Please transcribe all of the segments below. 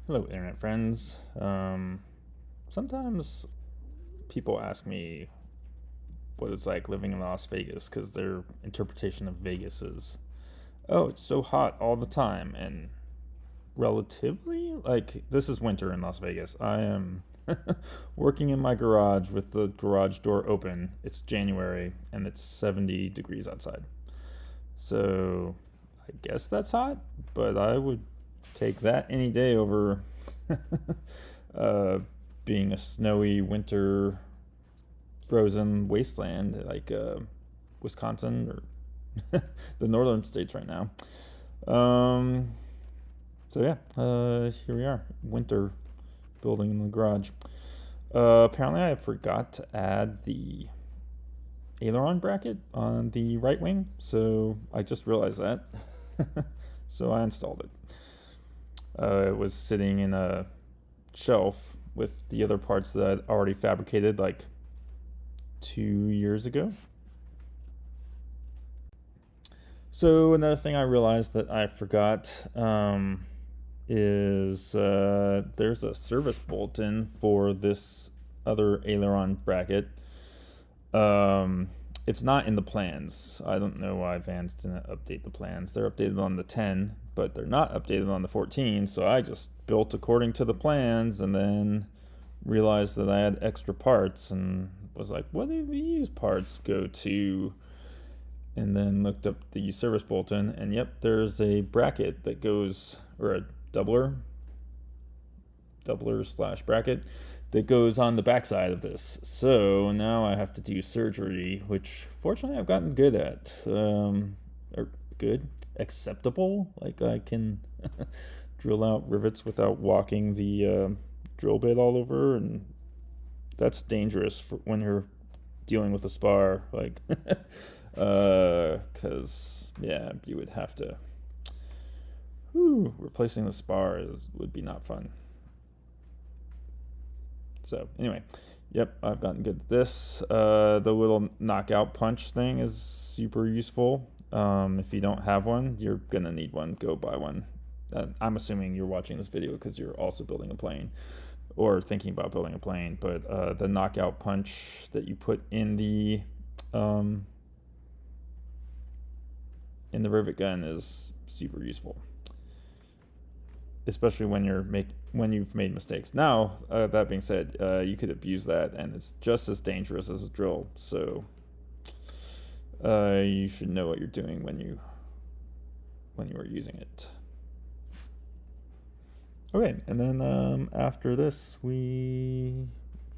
Hello, internet friends. Sometimes people ask me what it's like living in Las Vegas because their interpretation of Vegas is, oh, it's so hot all the time. And relatively, like, this is winter in Las Vegas. I am working in my garage with the garage door open. It's January and it's 70 degrees outside. So I guess that's hot, but I would take that any day over uh, being a snowy winter frozen wasteland like Wisconsin or the northern states right now. Um, so yeah, here we are, winter, building in the garage. Apparently, I forgot to add the aileron bracket on the right wing, so I just realized that. So I installed it. It was sitting in a shelf with the other parts that I'd already fabricated like 2 years ago. So another thing I realized that I forgot is there's a service bulletin for this other aileron bracket. It's not in the plans. I don't know why Vans didn't update the plans. They're updated on the 10, but they're not updated on the 14. So I just built according to the plans and then realized that I had extra parts and was like, what do these parts go to? And then looked up the service bulletin, and yep, there's a bracket that goes, or a doubler slash bracket that goes on the backside of this. So now I have to do surgery, which fortunately I've gotten good at. Or good, acceptable. Like I can drill out rivets without walking the drill bit all over, and that's dangerous for when you're dealing with a spar. Like, because yeah, you would have to. Replacing the spar would be not fun. So anyway, yep, I've gotten good at this. The little knockout punch thing is super useful. If you don't have one, you're gonna need one. Go buy one. I'm assuming you're watching this video because you're also building a plane or thinking about building a plane. But the knockout punch that you put in the rivet gun is super useful, especially when you've made mistakes. Now, that being said, you could abuse that, and it's just as dangerous as a drill. So you should know what you're doing when you are using it. Okay, and then after this, we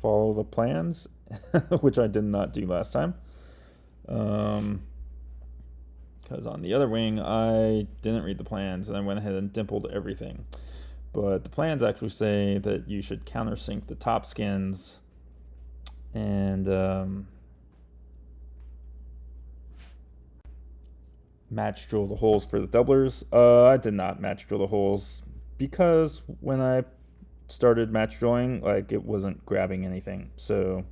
follow the plans, which I did not do last time. Because on the other wing, I didn't read the plans, and I went ahead and dimpled everything. But the plans actually say that you should countersink the top skins and match drill the holes for the doublers. I did not match drill the holes because when I started match drilling, like, it wasn't grabbing anything. So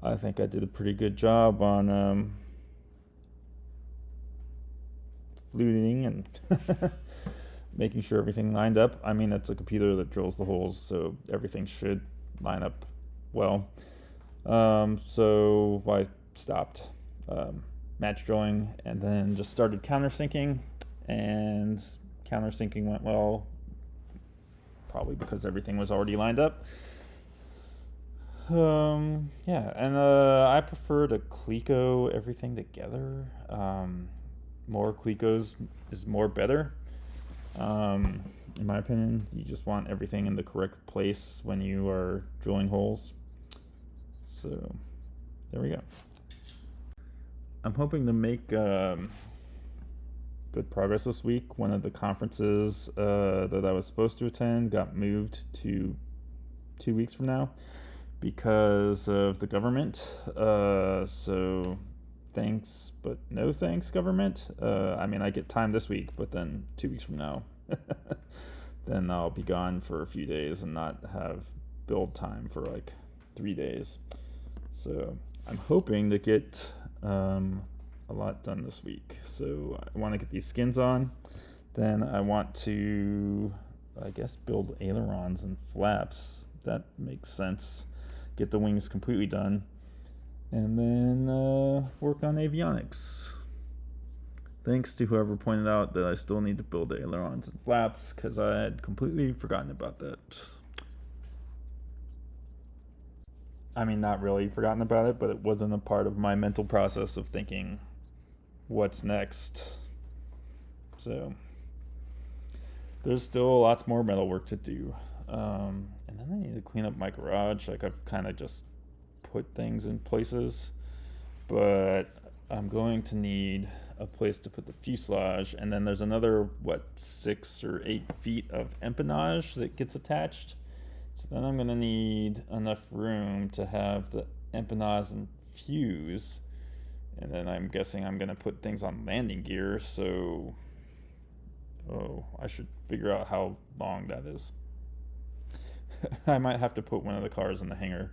I think I did a pretty good job on fluting and making sure everything lined up. I mean, it's a computer that drills the holes, so everything should line up well. So I stopped match drilling and then just started countersinking, and countersinking went well, probably because everything was already lined up. Yeah, and I prefer to Clico everything together. More Clicos is more better. In my opinion, you just want everything in the correct place when you are drilling holes. So there we go. I'm hoping to make good progress this week. One of the conferences that I was supposed to attend got moved to 2 weeks from now because of the government. So thanks, but no thanks, government. I mean, I get time this week, but then 2 weeks from now, then I'll be gone for a few days and not have build time for like 3 days. So I'm hoping to get a lot done this week. So I want to get these skins on. Then I want to I guess, build ailerons and flaps. That makes sense. Get the wings completely done. And then work on avionics. Thanks to whoever pointed out that I still need to build ailerons and flaps, because I had completely forgotten about that. I mean, not really forgotten about it, but it wasn't a part of my mental process of thinking, what's next? So there's still lots more metal work to do. And then I need to clean up my garage. Like, I've kind of just put things in places, but I'm going to need a place to put the fuselage, and then there's another 6 or 8 feet of empennage that gets attached. So then I'm gonna need enough room to have the empennage and fuse, and then I'm guessing I'm gonna put things on landing gear. So I should figure out how long that is. I might have to put one of the cars in the hangar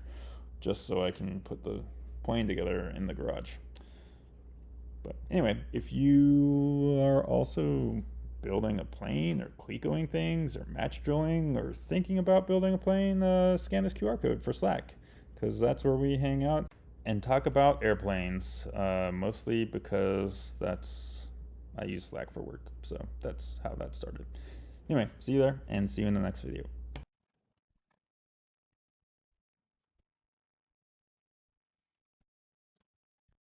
just so I can put the plane together in the garage. But anyway, if you are also building a plane or clecoing things or match drilling or thinking about building a plane, scan this QR code for Slack, because that's where we hang out and talk about airplanes, mostly because I use Slack for work. So that's how that started. Anyway, see you there, and see you in the next video.